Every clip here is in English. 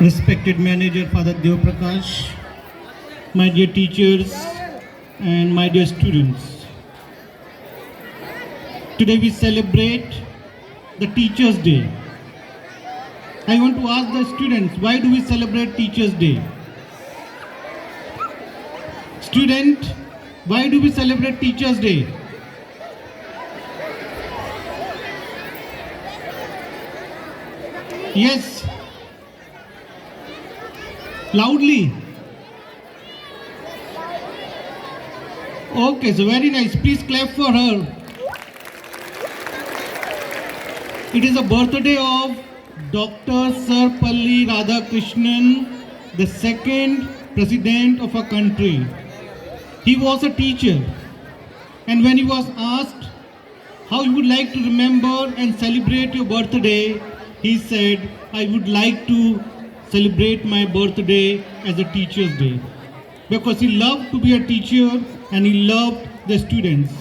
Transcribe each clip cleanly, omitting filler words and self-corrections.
Respected Manager Father Deo Prakash, my dear teachers and my dear students. Today we celebrate the Teachers' Day. I want to ask the students, why do we celebrate Teachers' Day? Student, why do we celebrate Teachers' Day? Yes. Loudly. Okay, so very nice. Please clap for her. It is the birthday of Dr. Sarvepalli Radhakrishnan, the second president of our country. He was a teacher, and when he was asked how you would like to remember and celebrate your birthday, he said, I would like to celebrate my birthday as a Teacher's Day, because he loved to be a teacher and he loved the students,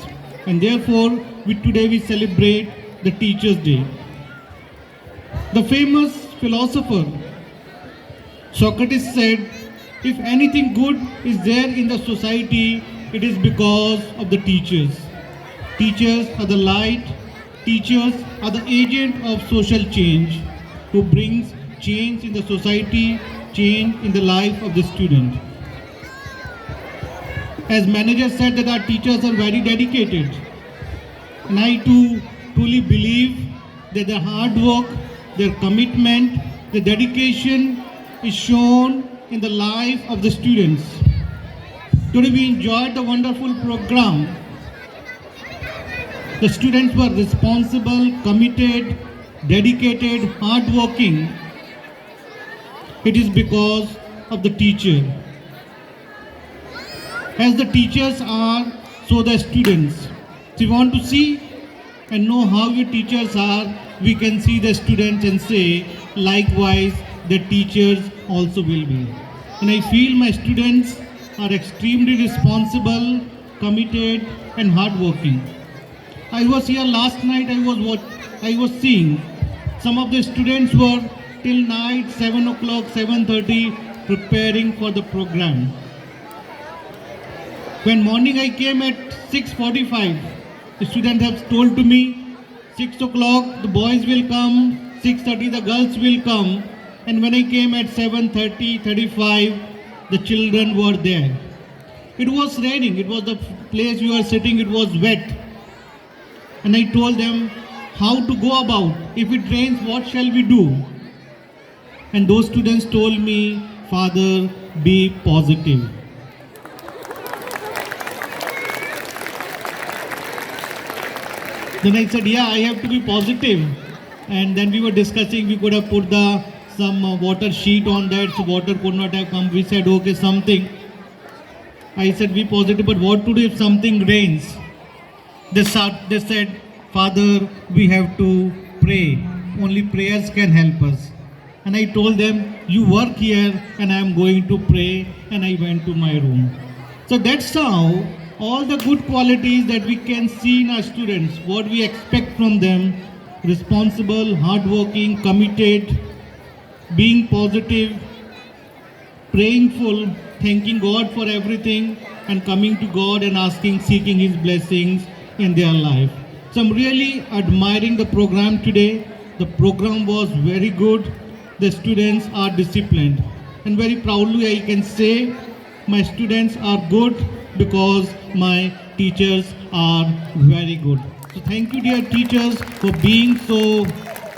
and therefore today we celebrate the Teacher's Day. The famous philosopher Socrates said, if anything good is there in the society, it is because of the teachers. Teachers are the light. Teachers are the agent of social change, who brings change in the society, change in the life of the student. As manager said that our teachers are very dedicated, and I too truly believe that their hard work, their commitment, their dedication is shown in the life of the students. Today we enjoyed the wonderful program. The students were responsible, committed, dedicated, hardworking. It is because of the teacher. As the teachers are, so the students. If you want to see and know how your teachers are, we can see the students and say, likewise, the teachers also will be. And I feel my students are extremely responsible, committed, and hardworking. I was here last night, I was seeing some of the students were till night 7 o'clock, 7:30 preparing for the program. When morning I came at 6:45, the students have told to me 6 o'clock the boys will come, 6:30 the girls will come, and when I came at 7:35, the children were there. It was raining, it was the place we were sitting, it was wet. And I told them how to go about. If it rains, what shall we do? And those students told me, Father, be positive. Then I said, yeah, I have to be positive. And then we were discussing, we could have put some water sheet on that, so water could not have come. We said, okay, something. I said, be positive, but what to do if something rains? They said, Father, we have to pray. Only prayers can help us. And I told them, you work here and I am going to pray, and I went to my room. So that's how all the good qualities that we can see in our students, what we expect from them, responsible, hardworking, committed, being positive, prayingful, thanking God for everything, and coming to God and asking, seeking His blessings in their life. So I'm really admiring the program today. The program was very good. The students are disciplined. And very proudly I can say my students are good because my teachers are very good. So thank you, dear teachers, for being so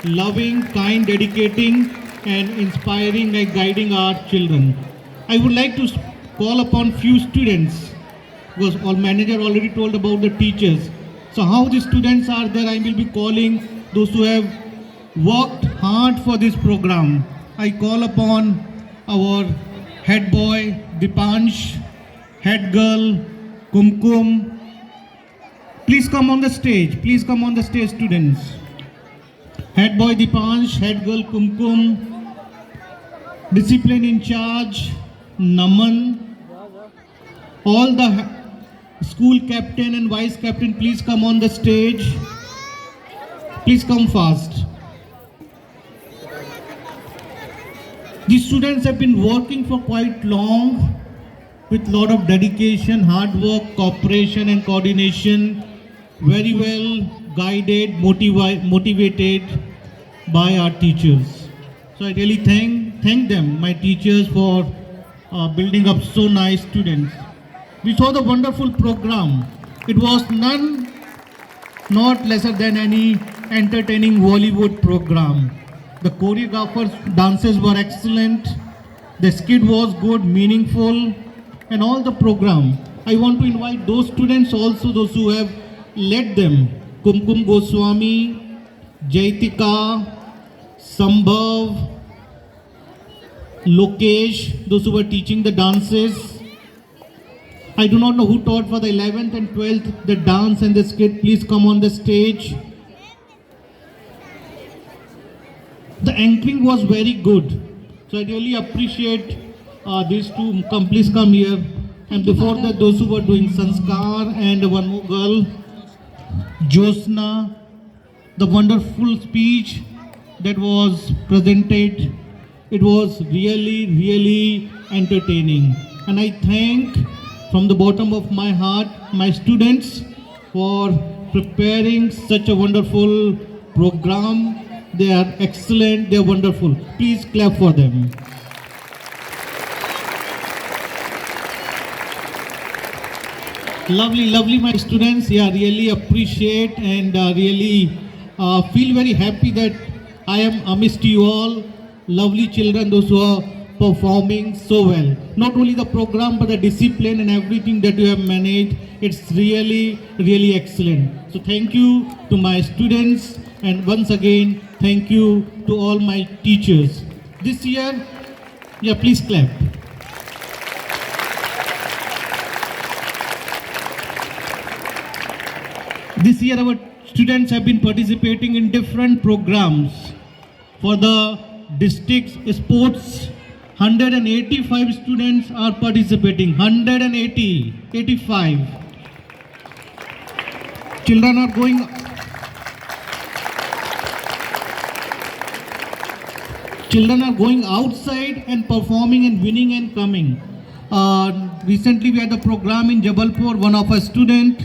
loving, kind, dedicating, and inspiring and guiding our children. I would like to call upon few students, because all manager already told about the teachers. So how the students are there, I will be calling those who have worked hard for this program. I call upon our head boy Dipansh, head girl Kumkum. Please come on the stage. Please come on the stage, students. Head boy Dipansh, head girl Kumkum, discipline in charge Naman, all the school captain and vice captain, please come on the stage. Please come fast. These students have been working for quite long with lot of dedication, hard work, cooperation and coordination, very well guided, motivated by our teachers. So I really thank them, my teachers, for building up so nice students. We saw the wonderful program. It was not lesser than any entertaining Bollywood program. The choreographers' dances were excellent. The skit was good, meaningful, and all the program. I want to invite those students also, those who have led them. Kumkum Goswami, Jaitika, Sambhav, Lokesh, those who were teaching the dances. I do not know who taught for the 11th and 12th the dance and the skit. Please come on the stage. The anchoring was very good. So I really appreciate these two. Please come here. And before that, those who were doing Sanskar and one more girl, Josna, the wonderful speech that was presented. It was really entertaining. And I thank from the bottom of my heart my students for preparing such a wonderful program. They are excellent, they are wonderful. Please clap for them. Lovely my students. Yeah, really appreciate and really feel very happy that I am amidst you all. Lovely children, those who are performing so well. Not only the program, but the discipline and everything that you have managed. It's really excellent. So thank you to my students, and once again, thank you to all my teachers. This year, yeah, please clap. This year, our students have been participating in different programs. For the district sports, 185 students are participating. 85. Children are going outside and performing and winning and coming. Recently we had a program in Jabalpur. One of our students